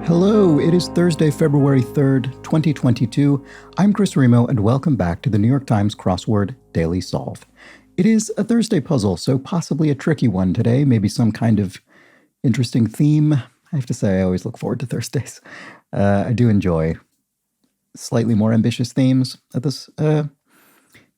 Hello, it is Thursday, February 3rd, 2022. I'm Chris Remo, and welcome back to the New York Times Crossword Daily Solve. It is a Thursday puzzle, so possibly a tricky one today, maybe some kind of interesting theme. I have to say, I always look forward to Thursdays. I do enjoy slightly more ambitious themes at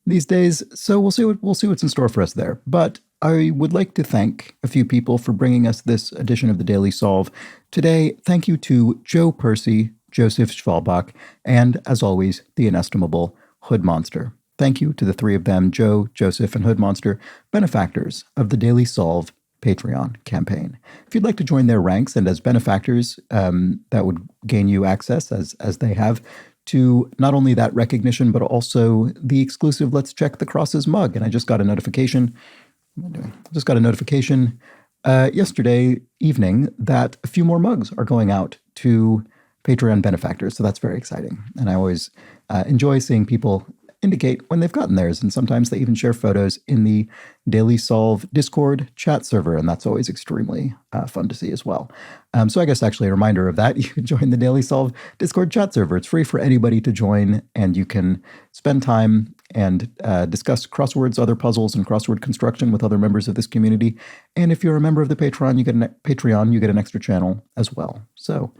these days, so we'll see what's in store for us there. But I would like to thank a few people for bringing us this edition of the Daily Solve. Today, thank you to Joe Percy, Joseph Schwalbach, and, as always, the inestimable Hood Monster. Thank you to the three of them, Joe, Joseph, and Hood Monster, benefactors of the Daily Solve Patreon campaign. If you'd like to join their ranks, and as benefactors, that would gain you access, as they have, to not only that recognition, but also the exclusive Let's Check the Crosses mug. And I just got a notification. Yesterday evening that a few more mugs are going out to Patreon benefactors. So that's very exciting. And I always enjoy seeing people indicate when they've gotten theirs. And sometimes they even share photos in the Daily Solve Discord chat server. And that's always extremely fun to see as well. So I guess actually a reminder of that, you can join the Daily Solve Discord chat server. It's free for anybody to join, and you can spend time and discuss crosswords, other puzzles, and crossword construction with other members of this community. And if you're a member of the Patreon, you get an extra channel as well. So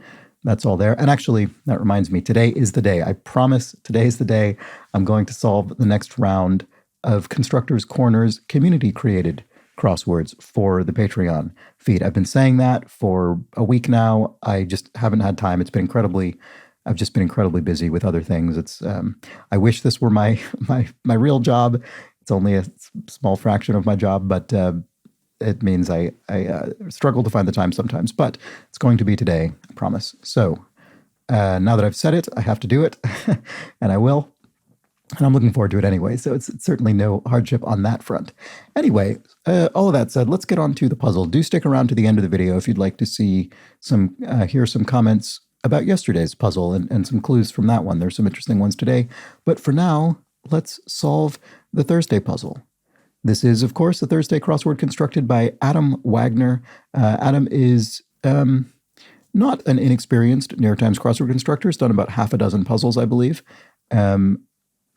that's all there. And actually, that reminds me, today is the day. I promise today is the day I'm going to solve the next round of Constructors Corners community-created crosswords for the Patreon feed. I've been saying that for a week now. I just haven't had time. I've just been incredibly busy with other things. I wish this were my real job. It's only a small fraction of my job, but it means I struggle to find the time sometimes. But it's going to be today, I promise. So now that I've said it, I have to do it, and I will. And I'm looking forward to it anyway, so it's certainly no hardship on that front. Anyway, all of that said, let's get on to the puzzle. Do stick around to the end of the video if you'd like to see hear some comments about yesterday's puzzle and some clues from that one. There's some interesting ones today. But for now, let's solve the Thursday puzzle. This is, of course, the Thursday crossword constructed by Adam Wagner. Adam is not an inexperienced New York Times crossword constructor. He's done about half a dozen puzzles, I believe.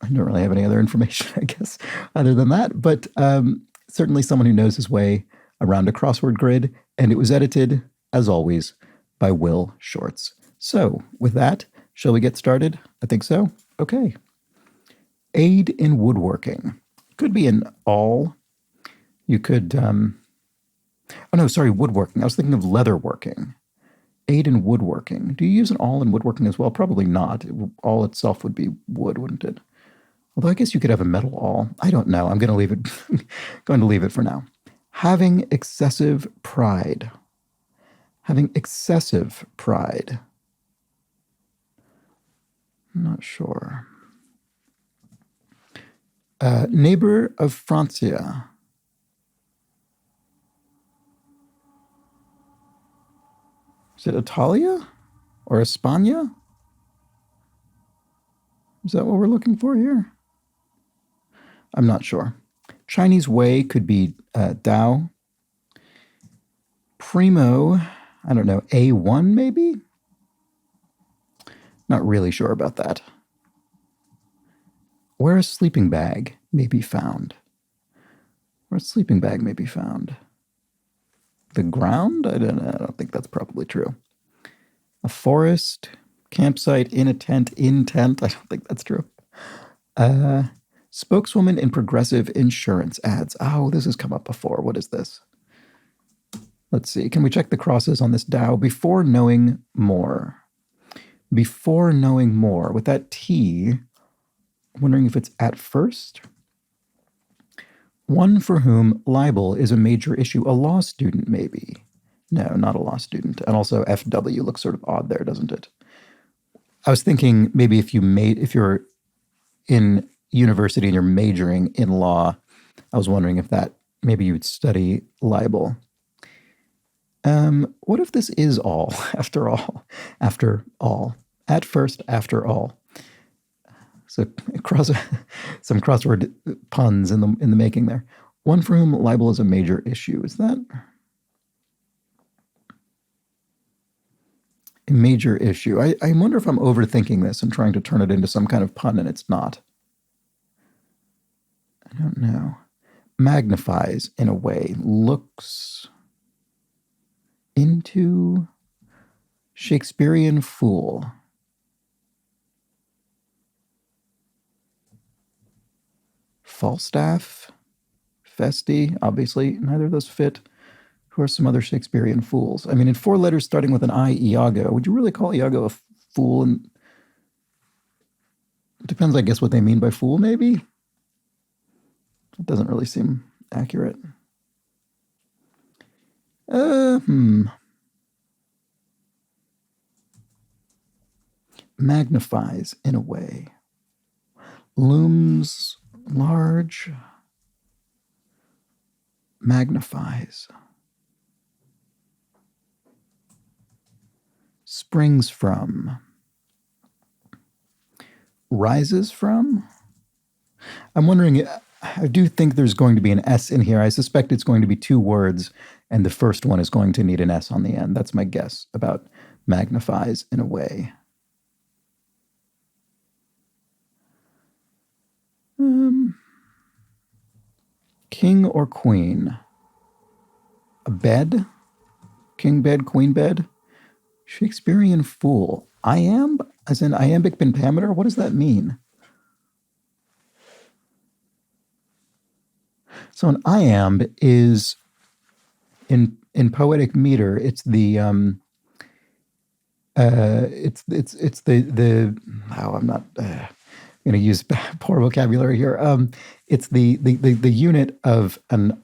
I don't really have any other information, I guess, other than that. But certainly someone who knows his way around a crossword grid. And it was edited, as always, by Will Shorts. So with that, shall we get started? I think so. Okay. Aid in woodworking. Could be an all. You could, woodworking. I was thinking of leatherworking. Aid in woodworking. Do you use an all in woodworking as well? Probably not. All itself would be wood, wouldn't it? Although I guess you could have a metal awl. I don't know. I'm going to leave it for now. Having excessive pride. Having excessive pride. I'm not sure. Neighbor of Francia. Is it Italia or España? Is that what we're looking for here? I'm not sure. Chinese way could be Dao. Primo, I don't know, A1 maybe? Not really sure about that. Where a sleeping bag may be found. Where a sleeping bag may be found. The ground? I don't think that's probably true. A forest, campsite, in a tent, in tent. I don't think that's true. Spokeswoman in progressive insurance ads. Oh, this has come up before. What is this? Let's see. Can we check the crosses on this Dow before knowing more? Before knowing more. With that T, I'm wondering if it's at first. One for whom libel is a major issue. A law student, maybe. No, not a law student. And also FW looks sort of odd there, doesn't it? I was thinking maybe if you're in university and you're majoring in law, I was wondering if maybe you would study libel. What if this is all, after all? At first, after all. So some crossword puns in the making there. One for whom libel is a major issue. Is that A major issue. I wonder if I'm overthinking this and trying to turn it into some kind of pun, and it's not. I don't know. Magnifies, in a way, looks into Shakespearean fool. Falstaff, Festi, obviously, neither of those fit. Who are some other Shakespearean fools? I mean, in 4 letters starting with an I, Iago. Would you really call Iago a fool? And it depends, I guess, what they mean by fool, maybe? It doesn't really seem accurate. Magnifies, in a way. Looms large. Magnifies. Springs from. Rises from. I'm wondering, I do think there's going to be an S in here. I suspect it's going to be 2 words, and the first one is going to need an S on the end. That's my guess about magnifies, in a way. King or queen? A bed? King bed, queen bed? Shakespearean fool. Iamb? As in iambic pentameter? What does that mean? So an iamb is, in poetic meter, it's the I'm not going to use poor vocabulary here. It's the unit of an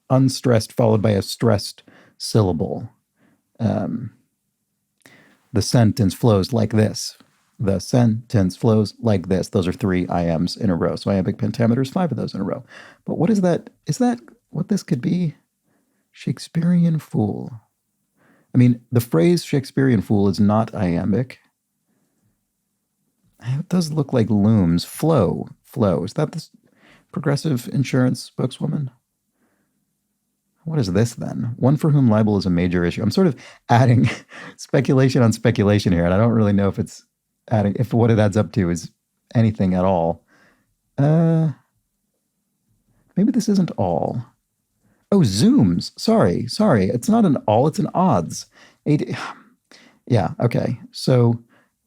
unstressed followed by a stressed syllable. The sentence flows like this. The sentence flows like this. Those are 3 iambs in a row. So iambic pentameter is 5 of those in a row. But what is that? Is that what this could be? Shakespearean fool. I mean, the phrase Shakespearean fool is not iambic. It does look like looms. Flow. Is that the Progressive Insurance spokeswoman? What is this then? One for whom libel is a major issue. I'm sort of adding speculation on speculation here, and I don't really know if it's adding, if what it adds up to is anything at all. Maybe this isn't all. Oh, zooms. Sorry. It's not an all, it's an odds. Yeah, okay. So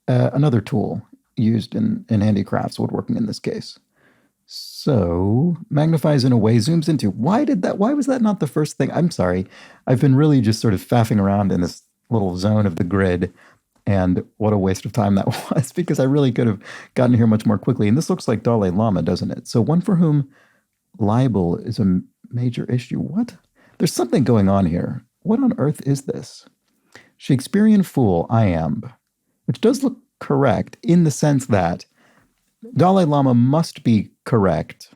another tool used in handicrafts woodworking in this case. So magnifies, in a way, zooms into. Why was that not the first thing? I'm sorry. I've been really just sort of faffing around in this little zone of the grid, and what a waste of time that was, because I really could have gotten here much more quickly. And this looks like Dalai Lama, doesn't it? So one for whom libel is a major issue. What? There's something going on here. What on earth is this? Shakespearean fool, iamb, which does look correct in the sense that Dalai Lama must be correct,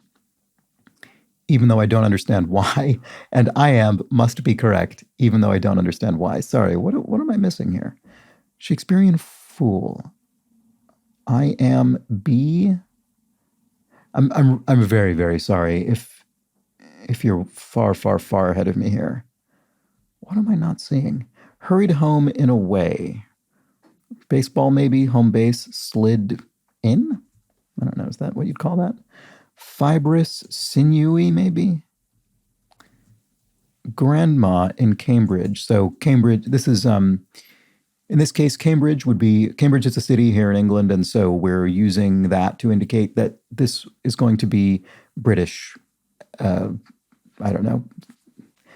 even though I don't understand why, and iamb must be correct, even though I don't understand why. Sorry, what am I missing here? Shakespearean fool, iamb. I'm very, very sorry if you're far, far, far ahead of me here. What am I not seeing? Hurried home, in a way. Baseball, maybe. Home base. Slid in? I don't know. Is that what you'd call that? Fibrous, sinewy, maybe? Grandma in Cambridge. So Cambridge, this is, in this case, Cambridge is a city here in England, and so we're using that to indicate that this is going to be British, I don't know,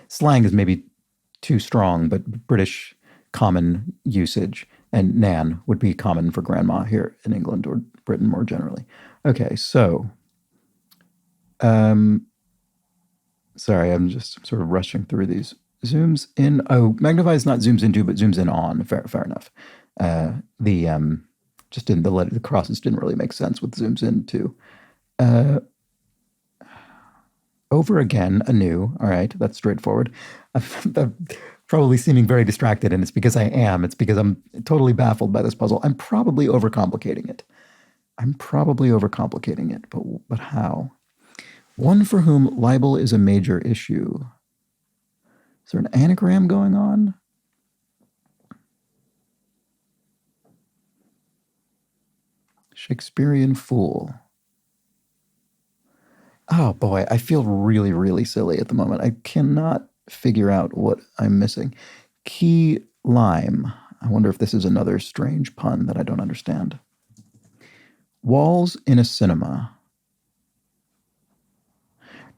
slang is maybe too strong, but British common usage, and Nan would be common for grandma here in England or Britain more generally. Okay, so, sorry, I'm just sort of rushing through these. Zooms in. Oh, magnifies not zooms into, but zooms in on. Fair enough. Just didn't the crosses didn't really make sense with zooms into. Over again, anew. All right, that's straightforward. I'm probably seeming very distracted, and it's because I am. It's because I'm totally baffled by this puzzle. I'm probably overcomplicating it. But how? One for whom libel is a major issue. Is there an anagram going on? Shakespearean fool. Oh boy, I feel really, really silly at the moment. I cannot figure out what I'm missing. Key lime. I wonder if this is another strange pun that I don't understand. Walls in a cinema.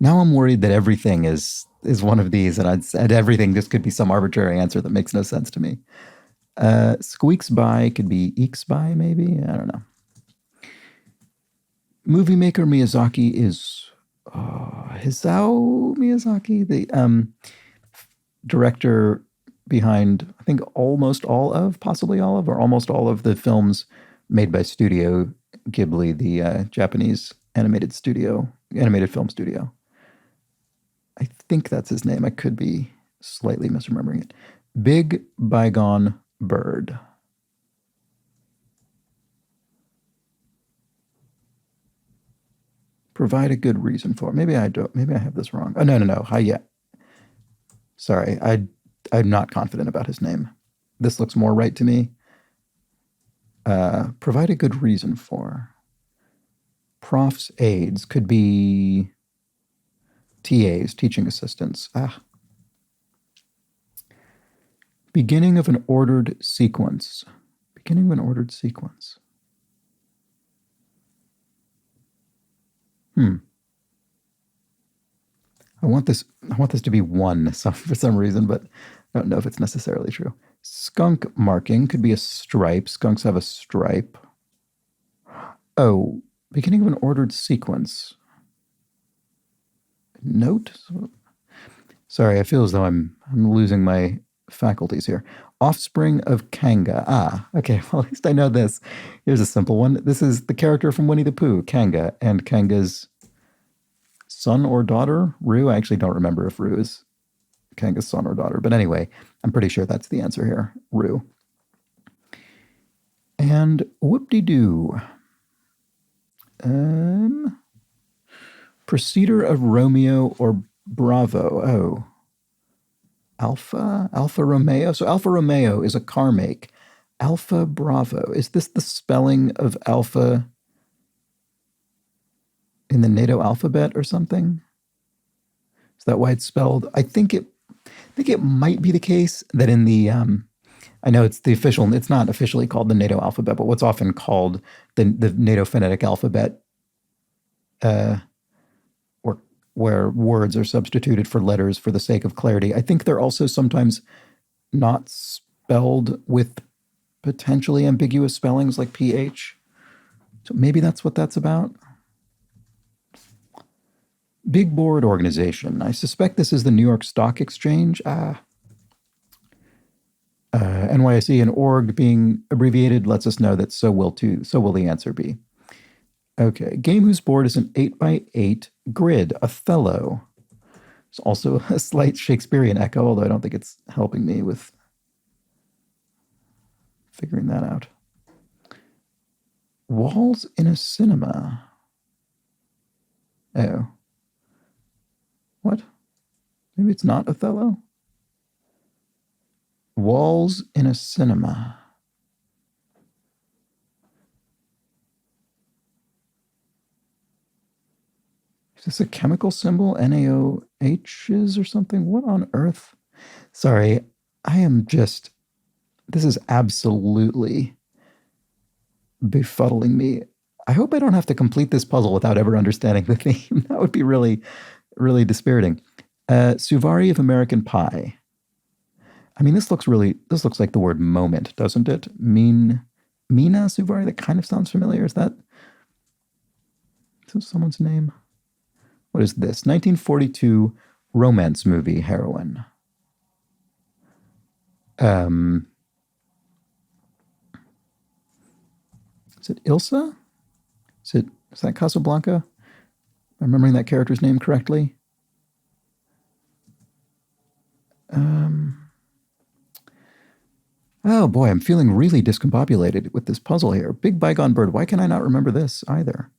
Now I'm worried that everything is one of these, and I'd said everything just could be some arbitrary answer that makes no sense to me. Squeaks by could be eeks by, maybe? I don't know. Movie maker Miyazaki is Hisao Miyazaki, the director behind, I think, possibly all of, or almost all of the films made by Studio Ghibli, the Japanese animated film studio. I think that's his name. I could be slightly misremembering it. Big Bygone Bird. Provide a good reason for it. Maybe I don't. Maybe I have this wrong. Oh, no. Hi, yeah. Sorry, I'm not confident about his name. This looks more right to me. Provide a good reason for. Prof's aides could be TAs, teaching assistants. Beginning of an ordered sequence. Beginning of an ordered sequence. I want this to be one for some reason, but I don't know if it's necessarily true. Skunk marking could be a stripe. Skunks have a stripe. Oh, beginning of an ordered sequence. Note? Sorry, I feel as though I'm losing my faculties here. Offspring of Kanga. Okay, well, at least I know this. Here's a simple one. This is the character from Winnie the Pooh, Kanga, and Kanga's son or daughter, Roo. I actually don't remember if Roo is Kanga's son or daughter, but anyway, I'm pretty sure that's the answer here, Roo. And whoop-de-doo. Preceder of Romeo or Bravo. Oh. Alfa Romeo. So Alfa Romeo is a car make. Alfa Bravo. Is this the spelling of alpha in the NATO alphabet or something? Is that why it's spelled? I think it might be the case that in the I know it's not officially called the NATO alphabet, but what's often called the NATO phonetic alphabet, where words are substituted for letters for the sake of clarity. I think they're also sometimes not spelled with potentially ambiguous spellings like PH. So maybe that's what that's about. Big board organization. I suspect this is the New York Stock Exchange. NYSE and org being abbreviated lets us know that so will the answer be. Okay, game whose board is an 8x8 grid, Othello. It's also a slight Shakespearean echo, although I don't think it's helping me with figuring that out. Walls in a cinema. Oh. What? Maybe it's not Othello? Walls in a cinema. Is this a chemical symbol? NaOHs or something? What on earth? Sorry, this is absolutely befuddling me. I hope I don't have to complete this puzzle without ever understanding the theme. That would be really, really dispiriting. Suvari of American Pie. I mean, this looks like the word moment, doesn't it? Mina Suvari? That kind of sounds familiar. Is this someone's name? What is this? 1942 romance movie heroine. Is it Ilsa? Is that Casablanca? Am I remembering that character's name correctly? Oh boy, I'm feeling really discombobulated with this puzzle here. Big Bygone Bird. Why can I not remember this either?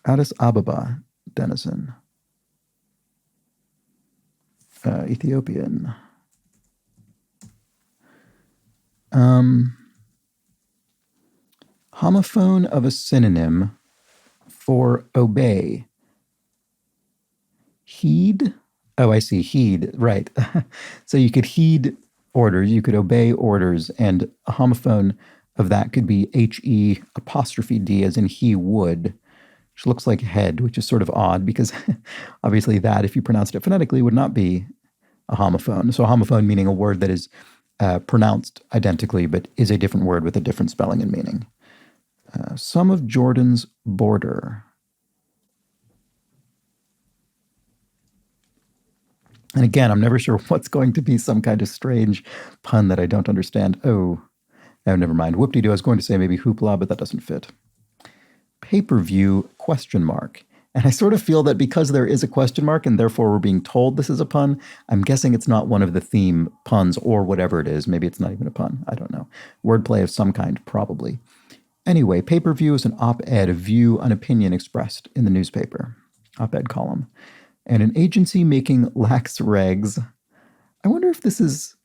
Addis Ababa, denizen. Ethiopian. Homophone of a synonym for obey. Heed? Oh, I see. Heed. Right. So you could heed orders, you could obey orders, and a homophone of that could be HE apostrophe D, as in he would, which looks like head, which is sort of odd because obviously that, if you pronounced it phonetically, would not be a homophone. So a homophone meaning a word that is pronounced identically but is a different word with a different spelling and meaning. Some of Jordan's border. And again, I'm never sure what's going to be some kind of strange pun that I don't understand. Oh, never mind. Whoop-de-doo. I was going to say maybe hoopla, but that doesn't fit. Pay-per-view question mark. And I sort of feel that because there is a question mark and therefore we're being told this is a pun, I'm guessing it's not one of the theme puns or whatever it is. Maybe it's not even a pun. I don't know. Wordplay of some kind, probably. Anyway, pay-per-view is an op-ed, a view, an opinion expressed in the newspaper. Op-ed column. And an agency making lax regs. I wonder if this is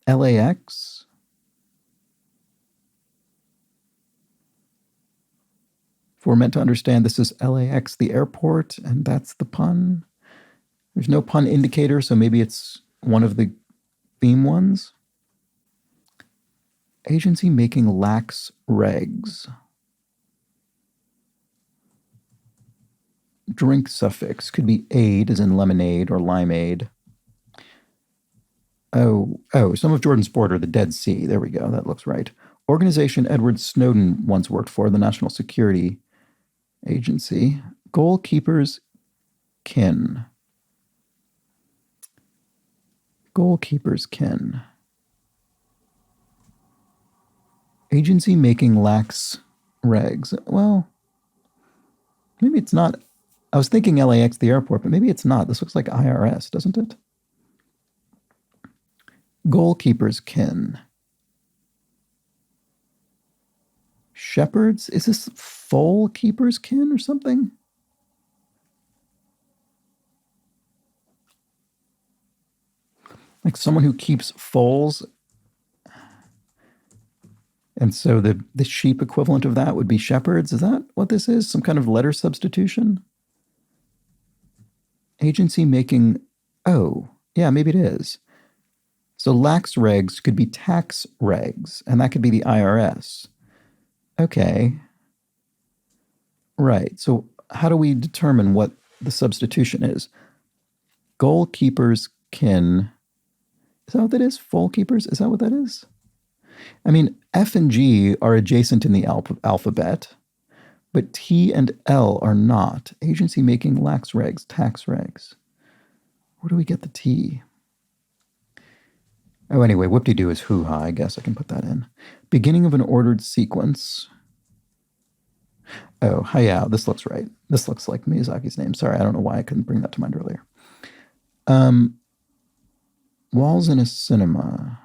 LAX? If we're meant to understand this is LAX, the airport, and that's the pun. There's no pun indicator, so maybe it's one of the theme ones. Agency making lax regs. Drink suffix could be aid, as in lemonade or limeade. Oh, some of Jordan's border, the Dead Sea. There we go. That looks right. Organization Edward Snowden once worked for, the National Security Agency. Goalkeeper's kin. Goalkeeper's kin. Agency making lax regs. Well, maybe it's not. I was thinking LAX, the airport, but maybe it's not. This looks like IRS, doesn't it? Goalkeeper's kin. Shepherds? Is this foal keeper's kin or something? Like someone who keeps foals. And so the sheep equivalent of that would be shepherds. Is that what this is? Some kind of letter substitution? Agency making, oh, yeah, maybe it is. So lax regs could be tax regs, and that could be the IRS. Okay. Right. So how do we determine what the substitution is? Goalkeeper's kin. Is that what that is? Foal keepers? Is that what that is? I mean, F and G are adjacent in the alphabet, but T and L are not. Agency making lax regs, tax regs. Where do we get the T? Oh, anyway, whoop-de-doo is hoo-ha. I guess I can put that in. Beginning of an ordered sequence. Oh, Hayao. This looks right. This looks like Miyazaki's name. Sorry, I don't know why I couldn't bring that to mind earlier. Walls in a cinema.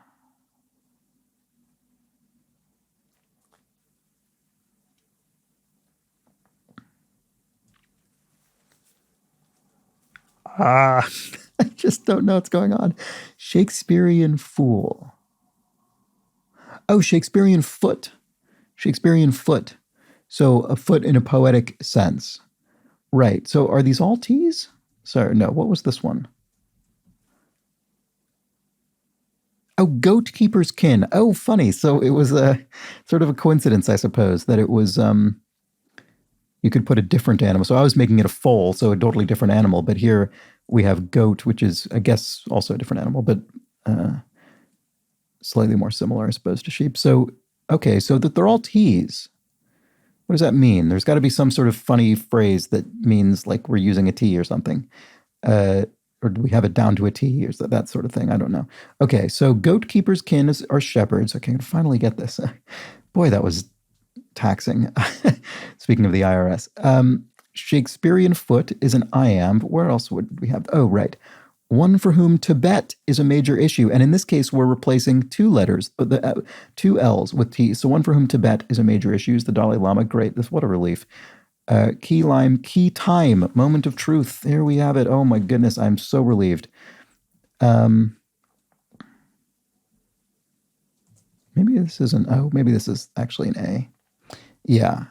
I just don't know what's going on. Shakespearean fool. Oh, Shakespearean foot. Shakespearean foot. So a foot in a poetic sense. Right. So are these all T's? Sorry, no. What was this one? Oh, goat keeper's kin. Oh, funny. So it was a sort of a coincidence, I suppose, that it was you could put a different animal. So I was making it a foal, so a totally different animal. But here we have goat, which is, I guess, also a different animal, but slightly more similar, I suppose, to sheep. So, okay, so that they're all T's. What does that mean? There's got to be some sort of funny phrase that means like we're using a T or something. Or do we have it down to a T or that sort of thing? I don't know. Okay, so goat keeper's kin are shepherds. Okay, I can finally get this. Boy, that was taxing. Speaking of the IRS. Shakespearean foot is an iamb. But where else would we have? Oh, right. One for whom Tibet is a major issue. And in this case, we're replacing two letters, but the two L's with T. So one for whom Tibet is a major issue is the Dalai Lama. Great. What a relief. Key lime, key time, moment of truth. There we have it. Oh my goodness, I'm so relieved. Maybe this isn't. Oh, maybe this is actually an A. Yeah.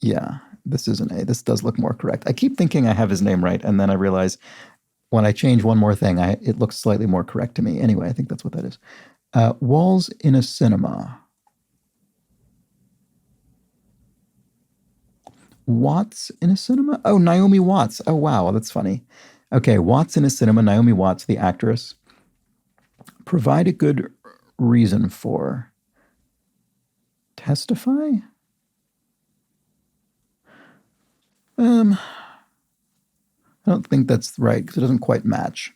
Yeah. This is an A. This does look more correct. I keep thinking I have his name right, and then I realize when I change one more thing, it looks slightly more correct to me. Anyway, I think that's what that is. Walls in a cinema. Watts in a cinema? Oh, Naomi Watts. Oh, wow. That's funny. Okay, Watts in a cinema. Naomi Watts, the actress. Provide a good reason for. Testify? I don't think that's right because it doesn't quite match.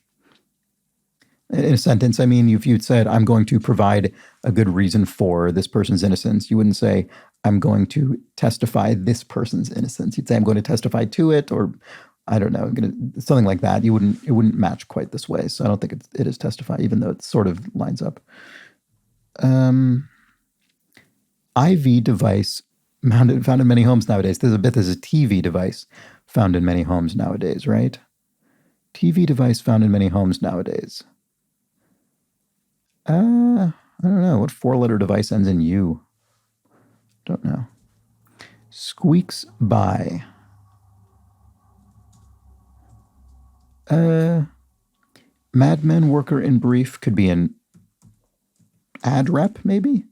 In a sentence, I mean, if you'd said, I'm going to provide a good reason for this person's innocence, you wouldn't say, I'm going to testify this person's innocence. You'd say, I'm going to testify to it, or I don't know, something like that. It wouldn't match quite this way. So I don't think it is testify, even though it sort of lines up. IV device found in many homes nowadays. There's a TV device found in many homes nowadays, right? TV device found in many homes nowadays. I don't know. What four-letter device ends in U? Don't know. Squeaks by. Mad Men worker in brief could be an ad rep, maybe?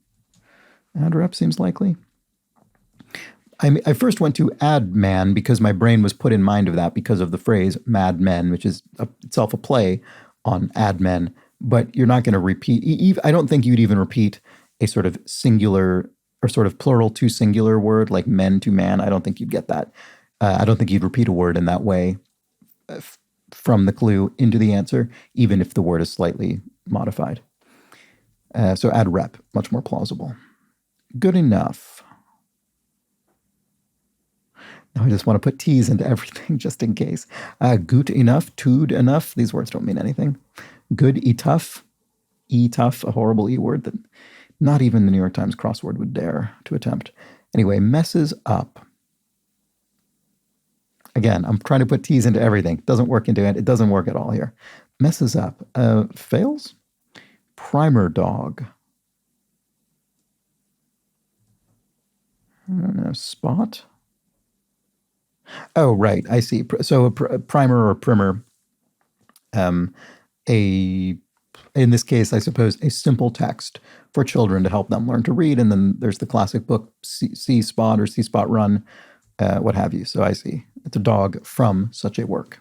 Ad rep seems likely. I first went to ad man because my brain was put in mind of that because of the phrase Mad Men, which is itself a play on ad men. But you're not going to repeat. I don't think you'd even repeat a sort of singular or sort of plural to singular word like men to man. I don't think you'd get that. I don't think you'd repeat a word in that way from the clue into the answer, even if the word is slightly modified. So ad rep, much more plausible. Good enough. Now I just want to put T's into everything just in case. Gut enough, tood enough. These words don't mean anything. Good tough, tough, a horrible E word that not even the New York Times crossword would dare to attempt. Anyway, messes up. Again, I'm trying to put T's into everything. Doesn't work into it. It doesn't work at all here. Messes up. Fails? Primer dog. I don't know. Spot? Oh, right. I see. So a primer or primer, in this case, I suppose, a simple text for children to help them learn to read. And then there's the classic book, See Spot or See Spot Run, what have you. So I see. It's a dog from such a work.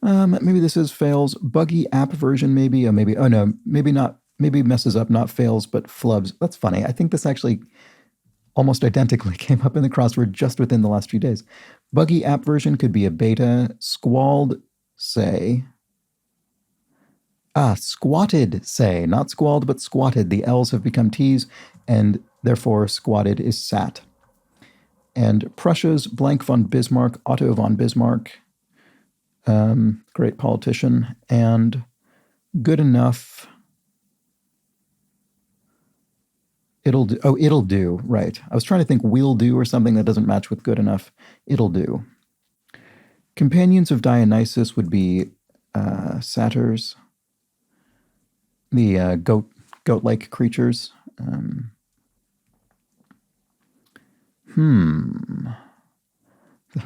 Maybe this is fails. Buggy app version, maybe. Oh, no, maybe not. Maybe messes up, not fails, but flubs. That's funny. I think this actually almost identically came up in the crossword just within the last few days. Buggy app version could be a beta. Squalled, say. Squatted, say. Not squalled, but squatted. The L's have become T's, and therefore squatted is sat. And Prussia's blank von Bismarck, Otto von Bismarck, great politician, and good enough. It'll do. Oh, it'll do. Right. I was trying to think will do or something that doesn't match with good enough. It'll do. Companions of Dionysus would be satyrs, the goat-like creatures. I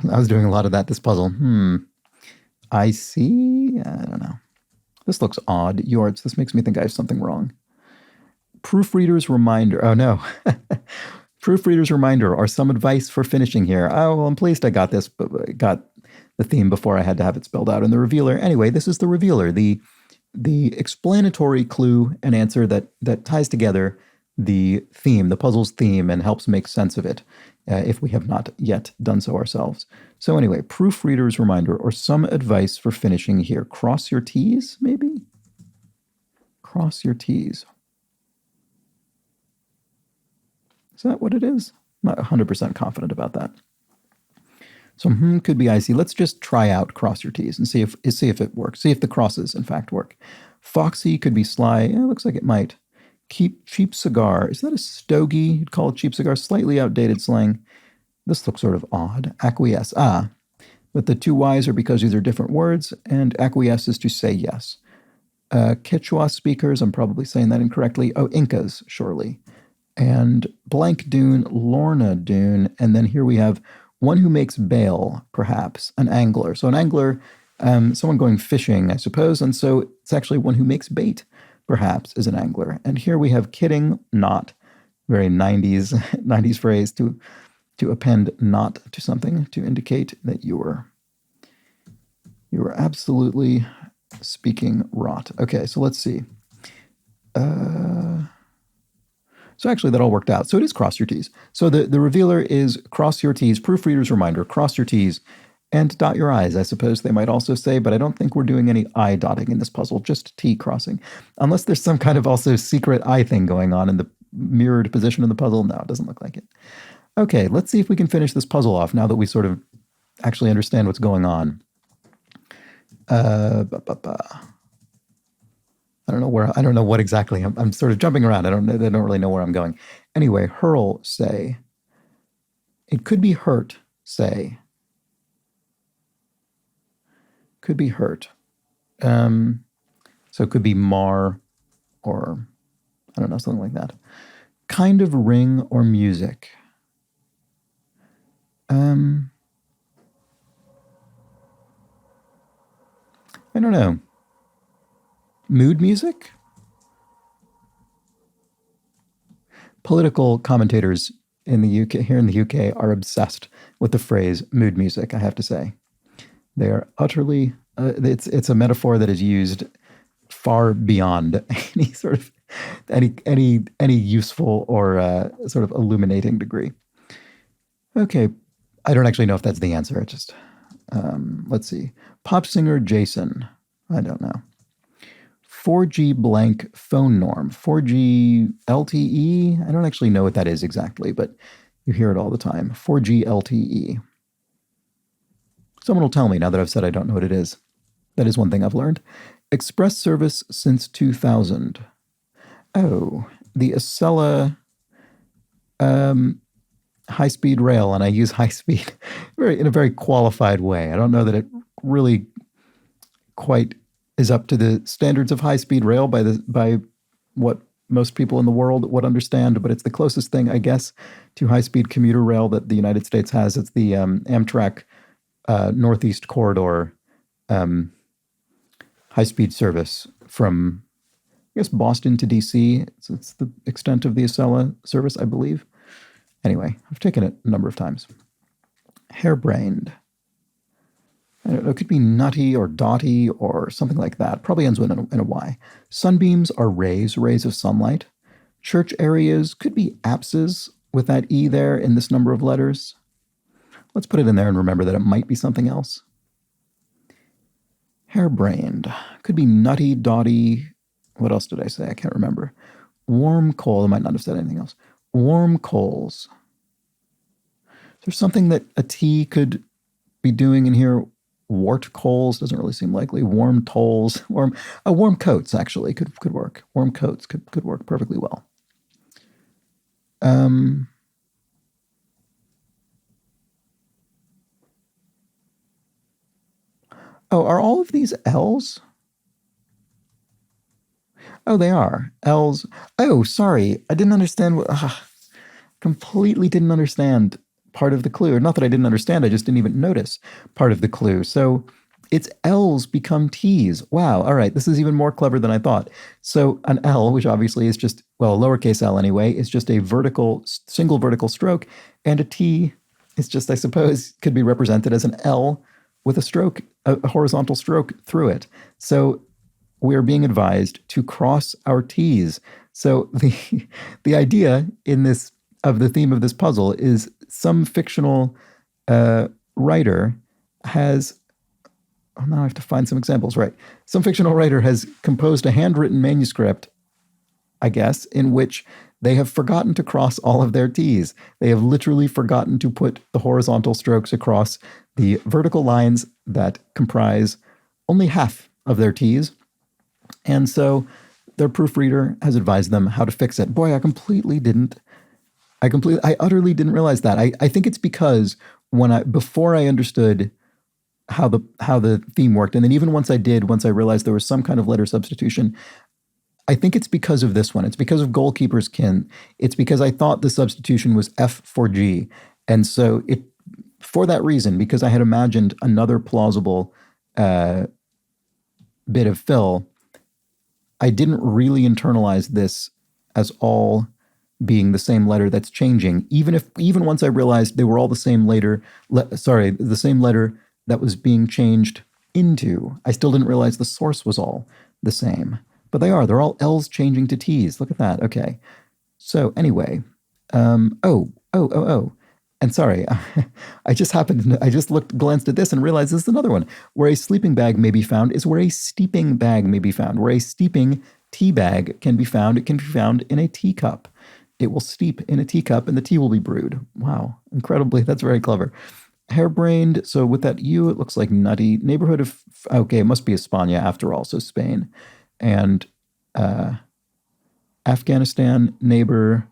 was doing a lot of that, this puzzle. I see. I don't know. This looks odd. Yours. This makes me think I have something wrong. Proofreader's reminder. Oh, no. Proofreader's reminder or some advice for finishing here. Oh, well, I'm pleased I got this, but I got the theme before I had to have it spelled out in the revealer. Anyway, this is the revealer, the explanatory clue and answer that ties together the theme, the puzzle's theme, and helps make sense of it if we have not yet done so ourselves. So anyway, proofreader's reminder or some advice for finishing here. Cross your T's, maybe? Cross your T's. Is that what it is? I'm not 100% confident about that. So could be icy. Let's just try out cross your T's and see if it works. See if the crosses, in fact, work. Foxy could be sly. It looks like it might. Keep cheap cigar. Is that a stogie? You'd call it cheap cigar. Slightly outdated slang. This looks sort of odd. Acquiesce. But the two Y's are because these are different words, and acquiesce is to say yes. Quechua speakers, I'm probably saying that incorrectly. Oh, Incas, surely. And blank dune, Lorna dune. And then here we have one who makes bail, perhaps, an angler. So an angler, someone going fishing, I suppose. And so it's actually one who makes bait, perhaps, is an angler. And here we have kidding, not. Very 90s 90s phrase to append not to something to indicate that you were absolutely speaking rot. Okay, so let's see. So actually that all worked out. So it is cross your T's. So the revealer is cross your T's, proofreader's reminder, cross your T's, and dot your I's, I suppose they might also say, but I don't think we're doing any I dotting in this puzzle, just T crossing. Unless there's some kind of also secret I thing going on in the mirrored position of the puzzle. No, it doesn't look like it. Okay, let's see if we can finish this puzzle off now that we sort of actually understand what's going on. I don't know what exactly. I'm sort of jumping around. I don't really know where I'm going. Anyway, hurl, say. It could be hurt, say. Could be hurt. So it could be mar or I don't know, something like that. Kind of ring or music. I don't know. Mood music? Political commentators in the UK, here in the UK, are obsessed with the phrase mood music, I have to say. They are utterly, it's a metaphor that is used far beyond any sort of, any useful or sort of illuminating degree. Okay, I don't actually know if that's the answer. It just, let's see. Pop singer Jason. I don't know. 4G blank phone norm. 4G LTE. I don't actually know what that is exactly, but you hear it all the time. 4G LTE. Someone will tell me now that I've said I don't know what it is. That is one thing I've learned. Express service since 2000. Oh, the Acela high-speed rail, and I use high-speed in a very qualified way. I don't know that it really quite is up to the standards of high-speed rail by what most people in the world would understand, but it's the closest thing, I guess, to high-speed commuter rail that the United States has. It's the Amtrak Northeast Corridor high-speed service from, I guess, Boston to D.C. It's the extent of the Acela service, I believe. Anyway, I've taken it a number of times. Harebrained. I don't know, it could be nutty or dotty or something like that. Probably ends with in a Y. Sunbeams are rays of sunlight. Church areas could be apses with that E there in this number of letters. Let's put it in there and remember that it might be something else. Harebrained. Could be nutty, dotty. What else did I say? I can't remember. Warm coal. I might not have said anything else. Warm coals. There's something that a T could be doing in here. Wart coals doesn't really seem likely. Warm tolls. Warm coats actually could work. Warm coats could work perfectly well. Oh, are all of these L's? Oh, they are. L's. Oh, sorry. I didn't understand. Completely didn't understand part of the clue. Not that I didn't understand, I just didn't even notice part of the clue. So it's L's become T's. Wow. All right. This is even more clever than I thought. So an L, which obviously is just, well, a lowercase l anyway, is just a single vertical stroke. And a T is just, I suppose, could be represented as an L with a stroke, a horizontal stroke through it. So we're being advised to cross our T's. So the idea in this, of the theme of this puzzle is some fictional writer has, oh, now I have to find some examples, right? Some fictional writer has composed a handwritten manuscript, I guess, in which they have forgotten to cross all of their T's. They have literally forgotten to put the horizontal strokes across the vertical lines that comprise only half of their T's. And so their proofreader has advised them how to fix it. Boy, I utterly didn't realize that. I think it's because before I understood how the theme worked. And then even once I realized there was some kind of letter substitution, I think it's because of this one. It's because of Goalkeeper's Kin. It's because I thought the substitution was F for G. And so for that reason, because I had imagined another plausible bit of fill, I didn't really internalize this as all being the same letter that's changing. Even once I realized they were all the same the same letter that was being changed into, I still didn't realize the source was all the same. But they are. They're all L's changing to T's. Look at that. Okay. So anyway, and sorry, I just glanced at this and realized this is another one. Where a sleeping bag may be found is where a steeping bag may be found. Where a steeping tea bag can be found, it can be found in a teacup. It will steep in a teacup and the tea will be brewed. Wow, incredibly, that's very clever. Harebrained, so with that U, it looks like nutty. Neighborhood of, okay, it must be España after all, so Spain. And Afghanistan, neighbor,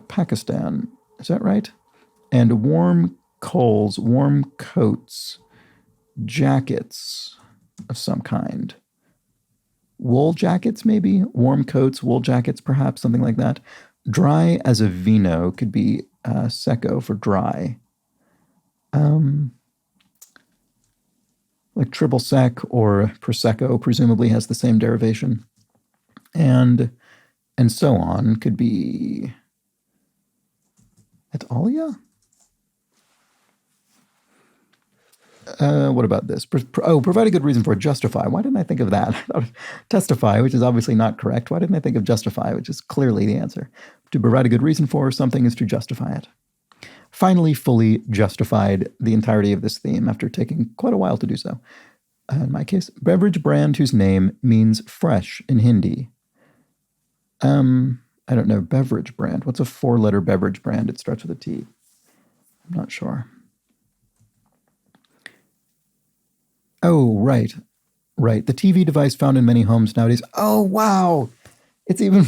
Pakistan. Is that right? And warm coals, warm coats, jackets of some kind. Wool jackets, maybe? Warm coats, wool jackets, perhaps, something like that. Dry as a vino could be secco for dry. Like triple sec or prosecco presumably has the same derivation. And so on could be et alia? What about this? Provide a good reason for it. Justify. Why didn't I think of that? Testify, which is obviously not correct. Why didn't I think of justify, which is clearly the answer? To provide a good reason for something is to justify it. Finally, fully justified the entirety of this theme after taking quite a while to do so. In my case, beverage brand whose name means fresh in Hindi. I don't know, beverage brand. What's a 4-letter beverage brand? It starts with a T. I'm not sure. Oh, right. The TV device found in many homes nowadays. Oh, wow. It's even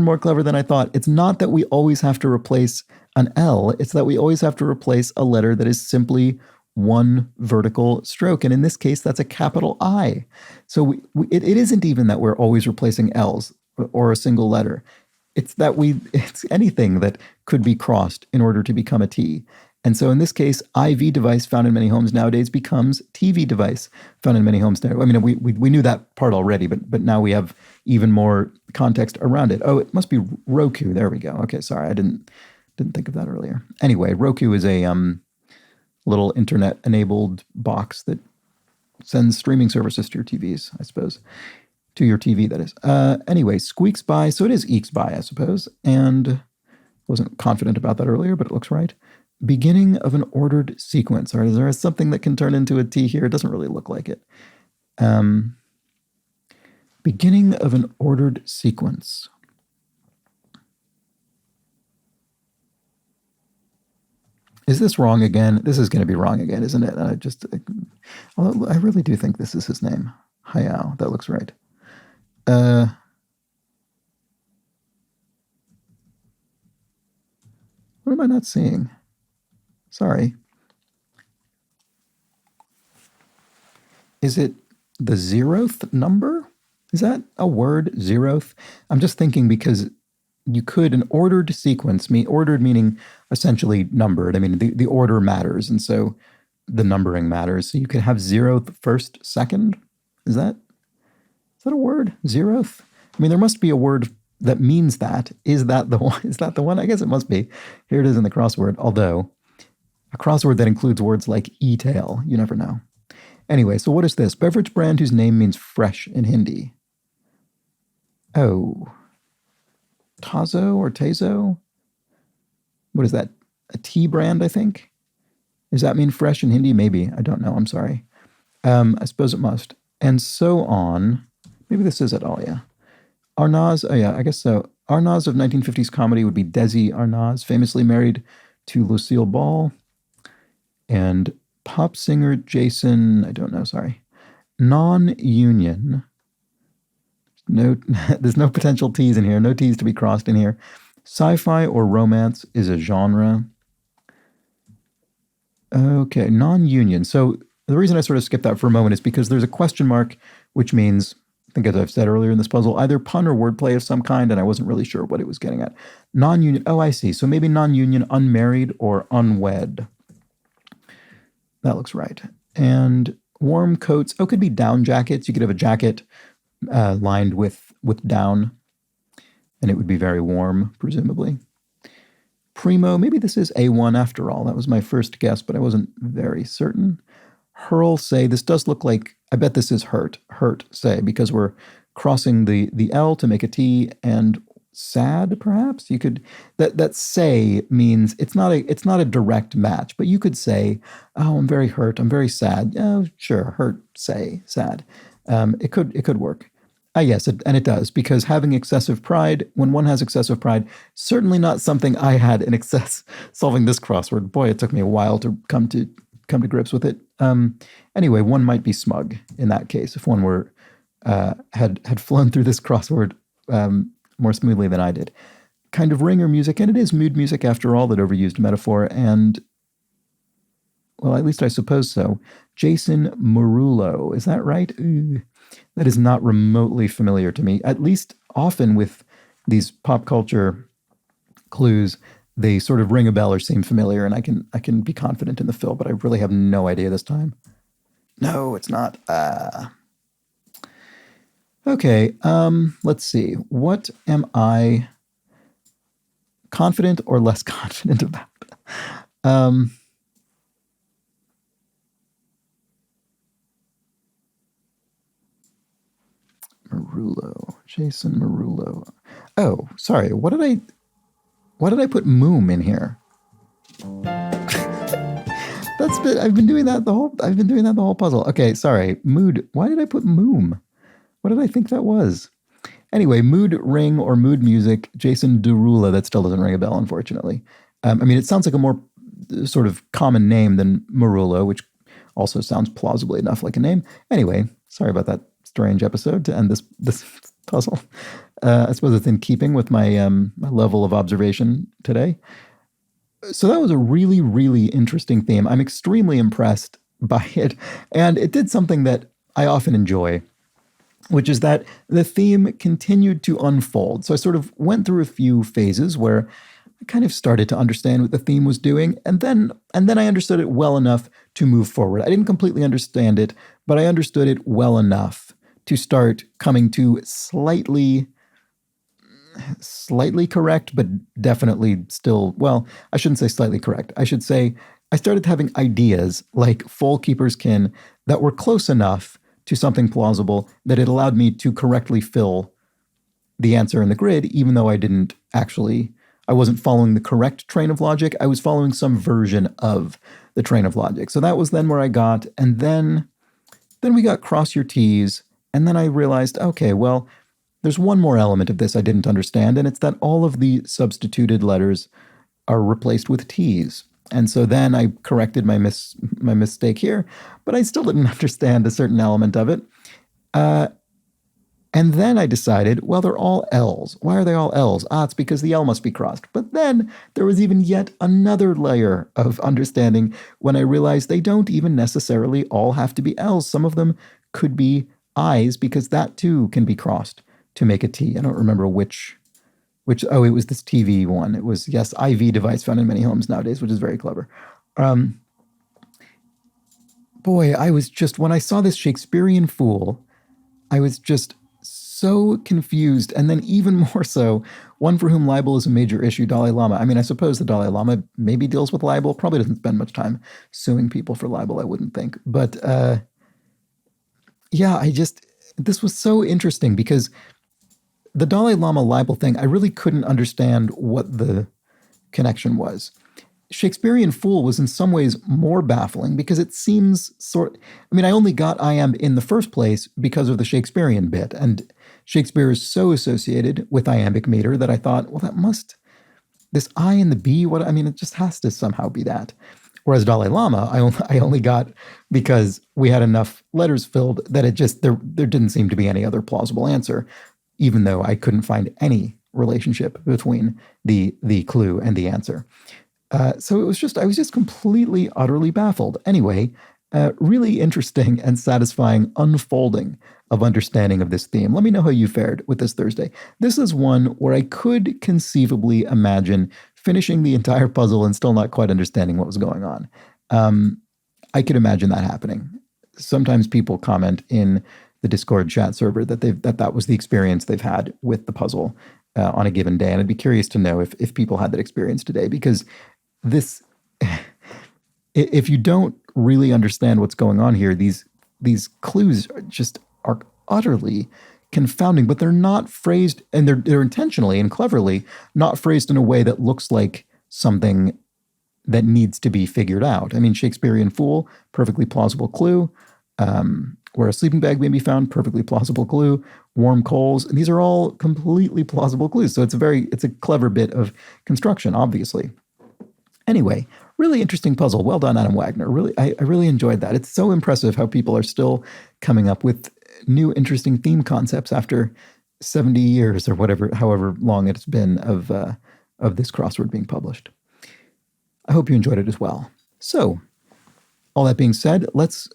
more clever than I thought. It's not that we always have to replace an L. It's that we always have to replace a letter that is simply one vertical stroke. And in this case, that's a capital I. So it isn't even that we're always replacing L's or a single letter. It's that it's anything that could be crossed in order to become a T. And so in this case, IV device found in many homes nowadays becomes TV device found in many homes now. I mean, we knew that part already, but now we have even more context around it. Oh, it must be Roku. There we go. Okay, sorry, I didn't think of that earlier. Anyway, Roku is a little internet-enabled box that sends streaming services to your TVs, I suppose. To your TV, that is. Anyway, squeaks by, so it is eeks by, I suppose. And wasn't confident about that earlier, but it looks right. Beginning of an ordered sequence. All right, is there something that can turn into a T here? It doesn't really look like it. Beginning of an ordered sequence. Is this wrong again? This is going to be wrong again, isn't it? I really do think this is his name. Hayao. That looks right. What am I not seeing? Sorry. Is it the 0th number? Is that a word, 0th? I'm just thinking because you could, an ordered sequence, ordered meaning essentially numbered. I mean, the order matters, and so the numbering matters. So you could have 0th, 1st, 2nd. Is that a word, 0th? I mean, there must be a word that means that. Is that the one? Is that the one? I guess it must be. Here it is in the crossword, although a crossword that includes words like e-tail. You never know. Anyway, so what is this? Beverage brand whose name means fresh in Hindi. Oh. Tazo or Tazo? What is that? A tea brand, I think? Does that mean fresh in Hindi? Maybe. I don't know. I'm sorry. I suppose it must. And so on. Maybe this is it all, yeah. Arnaz, oh yeah, I guess so. Arnaz of 1950s comedy would be Desi Arnaz, famously married to Lucille Ball. And pop singer Jason, I don't know, sorry. Non-union. No, there's no potential T's in here. No T's to be crossed in here. Sci-fi or romance is a genre. Okay, non-union. So the reason I sort of skipped that for a moment is because there's a question mark, which means, I think as I've said earlier in this puzzle, either pun or wordplay of some kind, and I wasn't really sure what it was getting at. Non-union. Oh, I see. So maybe non-union, unmarried, or unwed. That looks right. And warm coats. Oh, could be down jackets. You could have a jacket lined with down, and it would be very warm, presumably. Primo, maybe this is A1 after all. That was my first guess, but I wasn't very certain. Hurl, say, this does look like, I bet this is hurt. Hurt, say, because we're crossing the L to make a T, and sad, perhaps? You could, that say means it's not a direct match, but you could say, oh, I'm very hurt, I'm very sad. Oh, sure, hurt, say, sad. It could work. Yes, and it does, because having excessive pride, when one has excessive pride, certainly not something I had in excess solving this crossword. Boy, it took me a while to come to grips with it. Anyway, one might be smug in that case if one were had flown through this crossword more smoothly than I did. Kind of ringer music, and it is mood music after all, that overused metaphor, and well, at least I suppose so. Jason Murulo, is that right? Ooh. That is not remotely familiar to me. At least often with these pop culture clues, they sort of ring a bell or seem familiar, and I can be confident in the fill, but I really have no idea this time. No, it's not. Okay, let's see. What am I confident or less confident about? Murulo, Jason Murulo. Oh, sorry. What did I put moom in here? I've been doing that the whole puzzle. Okay, sorry. Mood. Why did I put moom? What did I think that was? Anyway, mood ring or mood music, Jason Derulo. That still doesn't ring a bell, unfortunately. I mean, it sounds like a more sort of common name than Murulo, which also sounds plausibly enough like a name. Anyway, sorry about that strange episode to end this puzzle. I suppose it's in keeping with my my level of observation today. So that was a really, really interesting theme. I'm extremely impressed by it, and it did something that I often enjoy, which is that the theme continued to unfold. So I sort of went through a few phases where I kind of started to understand what the theme was doing, and then I understood it well enough to move forward. I didn't completely understand it, but I understood it well enough to start coming to slightly correct, but definitely still, well, I shouldn't say slightly correct. I should say I started having ideas like Foal Keeper's Kin that were close enough to something plausible that it allowed me to correctly fill the answer in the grid, even though I wasn't following the correct train of logic. I was following some version of the train of logic. So that was then where I got, and then we got cross your T's, and then I realized, okay, well, there's one more element of this I didn't understand, and it's that all of the substituted letters are replaced with T's. And so then I corrected my mistake here, but I still didn't understand a certain element of it. And then I decided, well, they're all L's. Why are they all L's? It's because the L must be crossed. But then there was even yet another layer of understanding when I realized they don't even necessarily all have to be L's. Some of them could be I's, because that too can be crossed to make a T. I don't remember which, it was this TV one. It was, yes, IV device found in many homes nowadays, which is very clever. Boy, I was just, when I saw this Shakespearean fool, I was just so confused. And then even more so, one for whom libel is a major issue, Dalai Lama. I mean, I suppose the Dalai Lama maybe deals with libel, probably doesn't spend much time suing people for libel, I wouldn't think. But yeah, this was so interesting because the Dalai Lama libel thing, I really couldn't understand what the connection was. Shakespearean fool was in some ways more baffling because it seems I only got iamb in the first place because of the Shakespearean bit, and Shakespeare is so associated with iambic meter that I thought, well, this I and the B, it just has to somehow be that. Whereas Dalai Lama, I only got because we had enough letters filled that there didn't seem to be any other plausible answer, even though I couldn't find any relationship between the clue and the answer. So I was just completely, utterly baffled. Anyway, really interesting and satisfying unfolding of understanding of this theme. Let me know how you fared with this Thursday. This is one where I could conceivably imagine finishing the entire puzzle and still not quite understanding what was going on. I could imagine that happening. Sometimes people comment in the Discord chat server that that was the experience they've had with the puzzle on a given day, and I'd be curious to know if people had that experience today, because this, if you don't really understand what's going on here, these clues are utterly confounding, but they're not phrased, and they're intentionally and cleverly not phrased in a way that looks like something that needs to be figured out. I mean, Shakespearean fool, perfectly plausible clue. Where a sleeping bag may be found, perfectly plausible clue. Warm coals, and these are all completely plausible clues. So it's a clever bit of construction, obviously. Anyway, really interesting puzzle. Well done, Adam Wagner. Really, I really enjoyed that. It's so impressive how people are still coming up with new interesting theme concepts after 70 years or however long it's been of this crossword being published. I hope you enjoyed it as well. So, all that being said, let's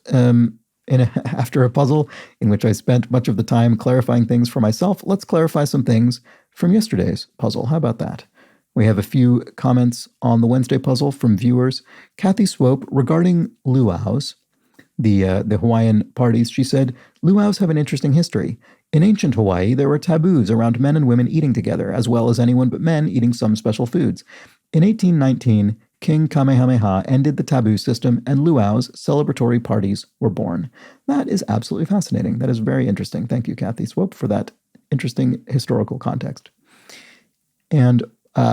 after a puzzle in which I spent much of the time clarifying things for myself, let's clarify some things from yesterday's puzzle. How about that? We have a few comments on the Wednesday puzzle from viewers. Kathy Swope, regarding luau's, the Hawaiian parties, she said, luau's have an interesting history. In ancient Hawaii, there were taboos around men and women eating together, as well as anyone but men eating some special foods. In 1819, King Kamehameha ended the taboo system, and luau's celebratory parties were born. That is absolutely fascinating. That is very interesting. Thank you, Kathy Swope, for that interesting historical context. And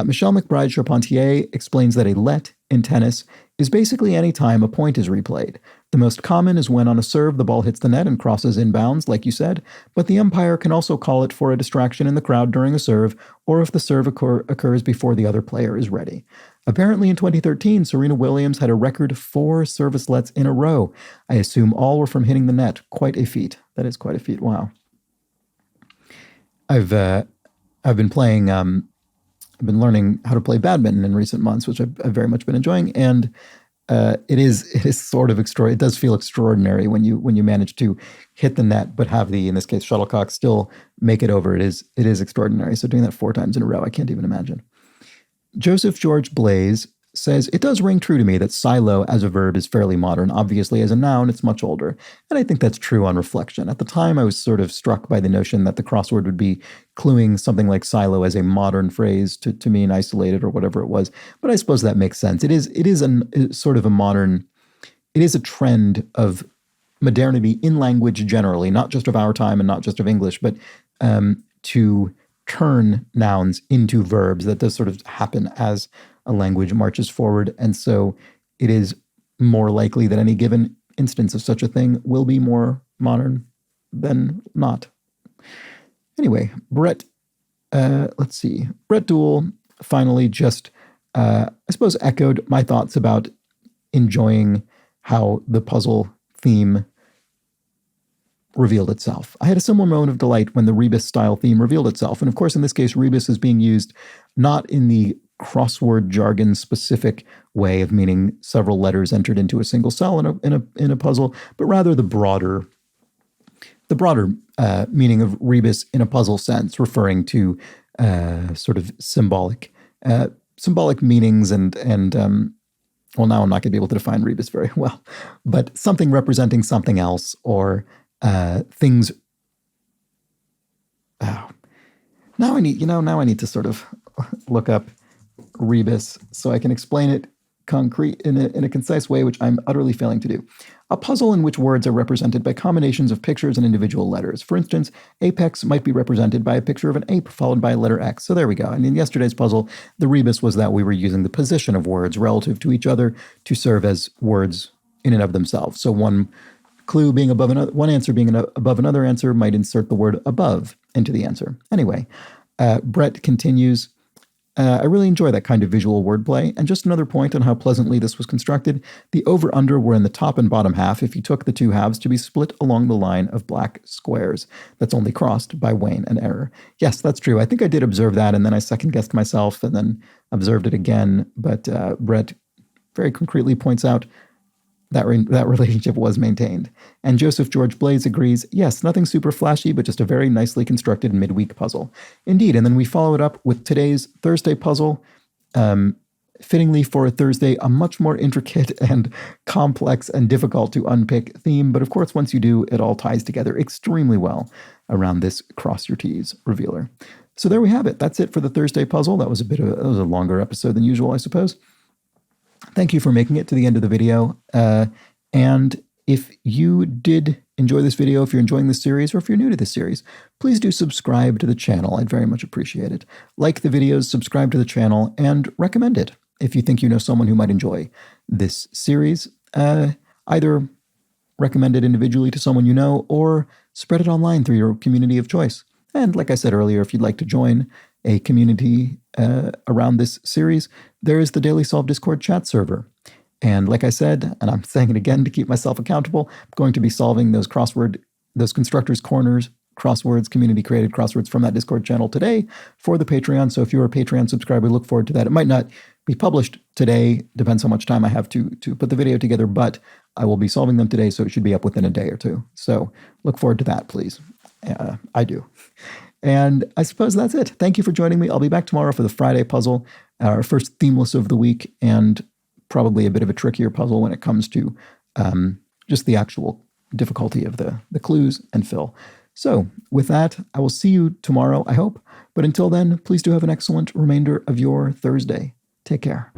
Michelle McBride Charpentier explains that a let in tennis is basically any time a point is replayed. The most common is when on a serve the ball hits the net and crosses inbounds, like you said, but the umpire can also call it for a distraction in the crowd during a serve, or if the serve occurs before the other player is ready. Apparently in 2013, Serena Williams had a record 4 service lets in a row. I assume all were from hitting the net. Quite a feat. That is quite a feat. Wow. I've been playing... I've been learning how to play badminton in recent months, which I've very much been enjoying, and it is sort of extraordinary. It does feel extraordinary when you manage to hit the net, but have in this case, shuttlecock still make it over. It is extraordinary. So doing that 4 times in a row, I can't even imagine. Joseph George Blaze says, it does ring true to me that silo as a verb is fairly modern. Obviously, as a noun, it's much older. And I think that's true on reflection. At the time, I was sort of struck by the notion that the crossword would be cluing something like silo as a modern phrase to mean isolated or whatever it was. But I suppose that makes sense. It is sort of a modern, it is a trend of modernity in language generally, not just of our time and not just of English, but to turn nouns into verbs. That does sort of happen as a language marches forward. And so it is more likely that any given instance of such a thing will be more modern than not. Anyway, Brett Dool finally just, I suppose, echoed my thoughts about enjoying how the puzzle theme revealed itself. I had a similar moment of delight when the rebus-style theme revealed itself. And of course, in this case, rebus is being used not in the crossword jargon specific way of meaning several letters entered into a single cell in a puzzle, but rather the broader meaning of rebus in a puzzle sense, referring to sort of symbolic meanings and well, now I'm not going to be able to define rebus very well, but something representing something else, or things. Oh, now I need to sort of look up rebus so I can explain it concrete in a concise way, which I'm utterly failing to do. A puzzle in which words are represented by combinations of pictures and individual letters. For instance, apex might be represented by a picture of an ape followed by a letter X. So there we go. And in yesterday's puzzle, the rebus was that we were using the position of words relative to each other to serve as words in and of themselves. So one clue being above another, one answer being above another answer might insert the word above into the answer. Anyway, Brett continues. I really enjoy that kind of visual wordplay. And just another point on how pleasantly this was constructed, the over-under were in the top and bottom half if you took the two halves to be split along the line of black squares. That's only crossed by wane and error. Yes, that's true. I think I did observe that, and then I second-guessed myself and then observed it again. But Brett very concretely points out that relationship was maintained. And Joseph George Blaze agrees, yes, nothing super flashy, but just a very nicely constructed midweek puzzle. Indeed, and then we follow it up with today's Thursday puzzle. Fittingly for a Thursday, a much more intricate and complex and difficult to unpick theme. But of course, once you do, it all ties together extremely well around this Cross Your T's revealer. So there we have it. That's it for the Thursday puzzle. That was a longer episode than usual, I suppose. Thank you for making it to the end of the video. And if you did enjoy this video, if you're enjoying this series, or if you're new to this series, please do subscribe to the channel. I'd very much appreciate it. Like the videos, subscribe to the channel, and recommend it if you think you know someone who might enjoy this series. Either recommend it individually to someone you know, or spread it online through your community of choice. And like I said earlier, if you'd like to join a community around this series, there is the Daily Solve Discord chat server. And like I said, and I'm saying it again to keep myself accountable, I'm going to be solving those Constructors Corners crosswords, community-created crosswords from that Discord channel today for the Patreon. So if you're a Patreon subscriber, look forward to that. It might not be published today, depends how much time I have to put the video together, but I will be solving them today, so it should be up within a day or two. So look forward to that, please. I do. And I suppose that's it. Thank you for joining me. I'll be back tomorrow for the Friday puzzle, our first themeless of the week, and probably a bit of a trickier puzzle when it comes to just the actual difficulty of the clues and fill. So with that, I will see you tomorrow, I hope. But until then, please do have an excellent remainder of your Thursday. Take care.